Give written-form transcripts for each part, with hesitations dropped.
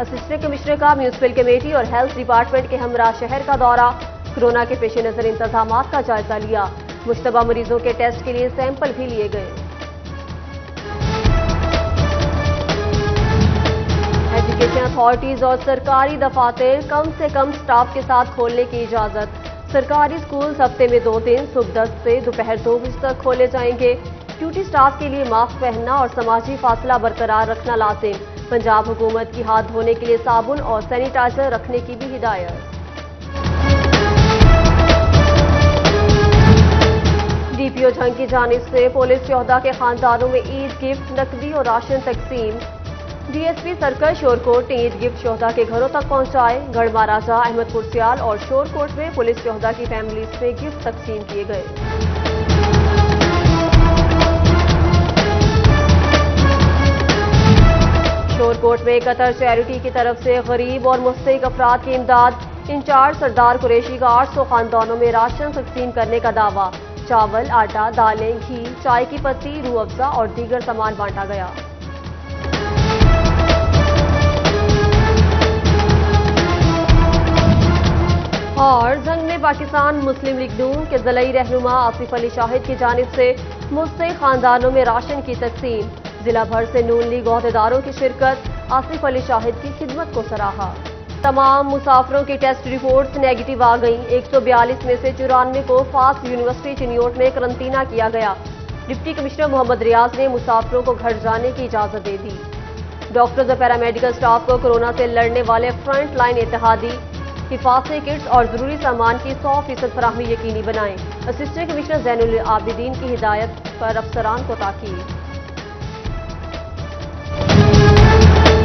Assistant commissioner کا municipal committee اور health department کے ہمراہ شہر کا دورہ، کورونا کے پیش نظر انتظامات کا جائزہ لیا، مشتبہ مریضوں کے ٹیسٹ کے لیے سیمپل بھی لیے گئے۔ ایجوکیشن اتھارٹیز اور سرکاری دفاتر کم سے کم سٹاف کے ساتھ کھولنے کی اجازت، سرکاری اسکولز ہفتے میں 2 دن صبح 10 سے دوپہر 2 بجے تک کھولے جائیں گے، ڈیوٹی سٹاف کے لیے ماسک پہننا اور سماجی فاصلہ برقرار رکھنا لازم، پنجاب حکومت کی ہاتھ دھونے کے لیے صابن اور سینیٹائزر رکھنے کی بھی ہدایت۔ ڈی پی او جھنگ کی جانب سے پولیس شہداء کے خاندانوں میں عید گفٹ، نقدی اور راشن تقسیم، D S P circle Shorkot نے عید گفٹ شہداء کے گھروں تک پہنچائے، گڑھ مہاراجہ، احمد پور سیال اور شورکوٹ میں پولیس شہداء کی فیملیز میں گفٹ تقسیم کیے گئے۔ شورکوٹ میں قطر چیریٹی کی طرف سے غریب اور مستحق افراد کی امداد، انچارج سردار قریشی کا 800 خاندانوں میں راشن تقسیم کرنے کا دعویٰ، چاول، آٹا، دالیں، گھی، چائے کی پتی، روح افزا اور دیگر سامان بانٹا گیا۔ اور زنگ میں پاکستان مسلم لیگ نون کے ضلعی رہنما آصف علی شاہد کی جانب سے مستحق خاندانوں میں راشن کی تقسیم، ضلع بھر سے نون لیگ عہدیداروں کی شرکت، آصف علی شاہد کی خدمت کو سراہا۔ تمام مسافروں کی ٹیسٹ رپورٹس نیگیٹو آ گئیں، 142 میں سے 94 کو فاسٹ یونیورسٹی چنیوٹ میں قرنطینہ کیا گیا، ڈپٹی کمشنر محمد ریاض نے مسافروں کو گھر جانے کی اجازت دے دی۔ ڈاکٹرز اور پیرامیڈیکل سٹاف کو کورونا سے لڑنے والے فرنٹ لائن اتحادی، حفاظتی کٹس اور ضروری سامان کی 100% فراہمی یقینی بنائیں، اسسٹنٹ کمشنر زین العابدین کی ہدایت پر افسران کو تاکید۔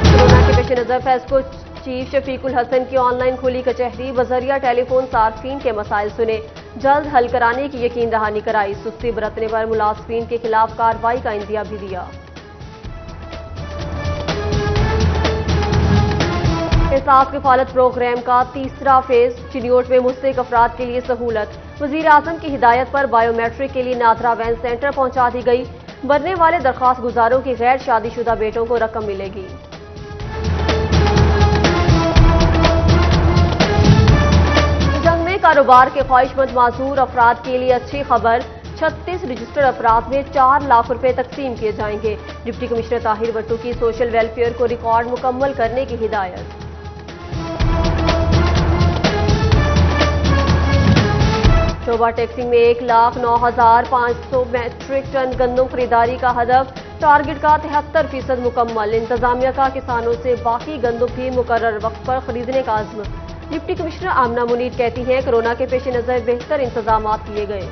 کورونا کے پیش نظر فیسکو چیف شفیق الحسن کی آن لائن کھلی کچہری، بذریعہ ٹیلی فون صارفین کے مسائل سنے، جلد حل کرانے کی یقین دہانی کرائی، سستی برتنے پر ملازمین کے خلاف کارروائی کا عندیہ بھی دیا۔ احساس کفالت پروگرام کا تیسرا فیز، چنیوٹ میں مستحق افراد کے لیے سہولت، وزیر اعظم کی ہدایت پر بائیو میٹرک کے لیے نادرا وین سینٹر پہنچا دی گئی، مرنے والے درخواست گزاروں کی غیر شادی شدہ بیٹوں کو رقم ملے گی۔ جنگ میں کاروبار کے خواہش مند معذور افراد کے لیے اچھی خبر، 36 رجسٹرڈ افراد میں 4 لاکھ روپے تقسیم کیے جائیں گے، ڈپٹی کمشنر طاہر وٹو کی سوشل ویلفیئر کو ریکارڈ مکمل کرنے کی ہدایت۔ شعبہ ٹیکسنگ میں 1,09,500 میٹرک ٹن گندم خریداری کا ہدف، ٹارگٹ کا 73% مکمل، انتظامیہ کا کسانوں سے باقی گندم بھی مقرر وقت پر خریدنے کا عزم، ڈپٹی کمشنر آمنہ منیر کہتی ہیں کورونا کے پیش نظر بہتر انتظامات کیے گئے۔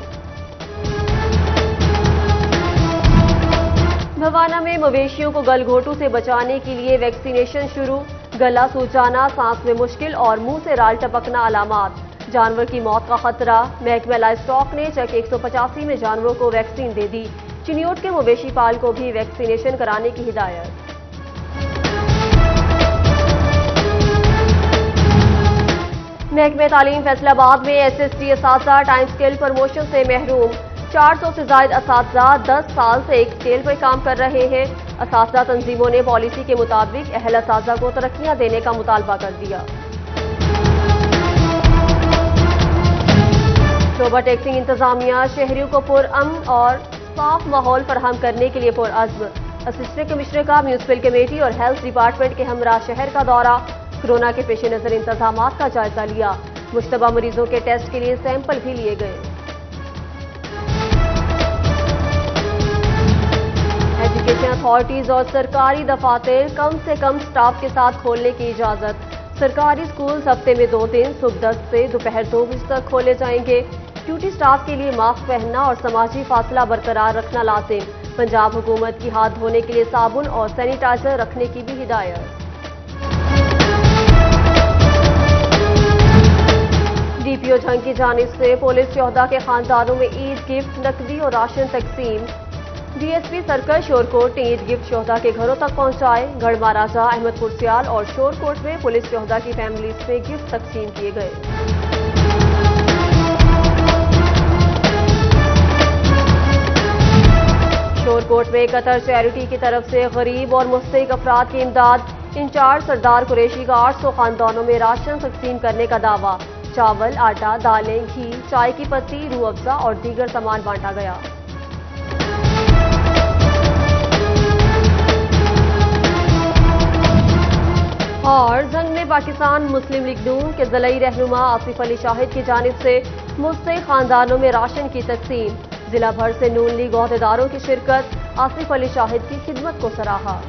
بھوانہ میں مویشیوں کو گل گھوٹو سے بچانے کے لیے ویکسینیشن شروع، گلا سوج جانا، سانس میں مشکل اور منہ سے رال ٹپکنا علامات، جانور کی موت کا خطرہ، محکمہ لائف اسٹاک نے چک 185 میں جانوروں کو ویکسین دے دی، چنیوٹ کے مویشی پال کو بھی ویکسینیشن کرانے کی ہدایت۔ محکمہ تعلیم فیصل آباد میں ایس ایس ٹی اساتذہ ٹائم اسکیل پروموشن سے محروم، 400 سے زائد اساتذہ 10 سال سے ایک اسکیل پر کام کر رہے ہیں، اساتذہ تنظیموں نے پالیسی کے مطابق اہل اساتذہ کو ترقیاں دینے کا مطالبہ کر دیا۔ شعبہ ٹیکسنگ انتظامیہ شہریوں کو پرامن اور صاف ماحول فراہم کرنے کے لیے پرعزم، اسسٹنٹ کمشنر کا میونسپل کمیٹی اور ہیلتھ ڈپارٹمنٹ کے ہمراہ شہر کا دورہ، کورونا کے پیش نظر انتظامات کا جائزہ لیا، مشتبہ مریضوں کے ٹیسٹ کے لیے سیمپل بھی لیے گئے۔ ایجوکیشن اتھارٹیز اور سرکاری دفاتر کم سے کم سٹاف کے ساتھ کھولنے کی اجازت، سرکاری اسکولز ہفتے میں 2 دن صبح 10 سے دوپہر 2 بجے تک کھولے جائیں گے، ڈیوٹی سٹاف کے لیے ماسک پہننا اور سماجی فاصلہ برقرار رکھنا لازم، پنجاب حکومت کی ہاتھ دھونے کے لیے صابن اور سینیٹائزر رکھنے کی بھی ہدایت۔ ڈی پی او جھنگ کی جانب سے پولیس شہداء کے خاندانوں میں عید گفٹ، نقدی اور راشن تقسیم، D S P circle Shorkot نے عید گفٹ شہداء کے گھروں تک پہنچائے، گڑھ مہاراجہ، احمد پور سیال اور شورکوٹ میں پولیس شہداء کی فیملیز میں گفٹ تقسیم کیے گئے۔ شورکوٹ میں قطر چیریٹی کی طرف سے غریب اور مستحق افراد کی امداد، انچارج سردار قریشی کا 800 خاندانوں میں راشن تقسیم کرنے کا دعویٰ۔ چاول، آٹا، دالیں، گھی، چائے کی پتی، روح افزا اور دیگر سامان بانٹا گیا۔ اور جنگ میں پاکستان مسلم لیگ نون کے ضلعی رہنما آصف علی شاہد کی جانب سے مستحق خاندانوں میں راشن کی تقسیم۔ ضلع بھر سے نون لیگ عہدیداروں کی شرکت، آصف علی شاہد کی خدمت کو سراہا۔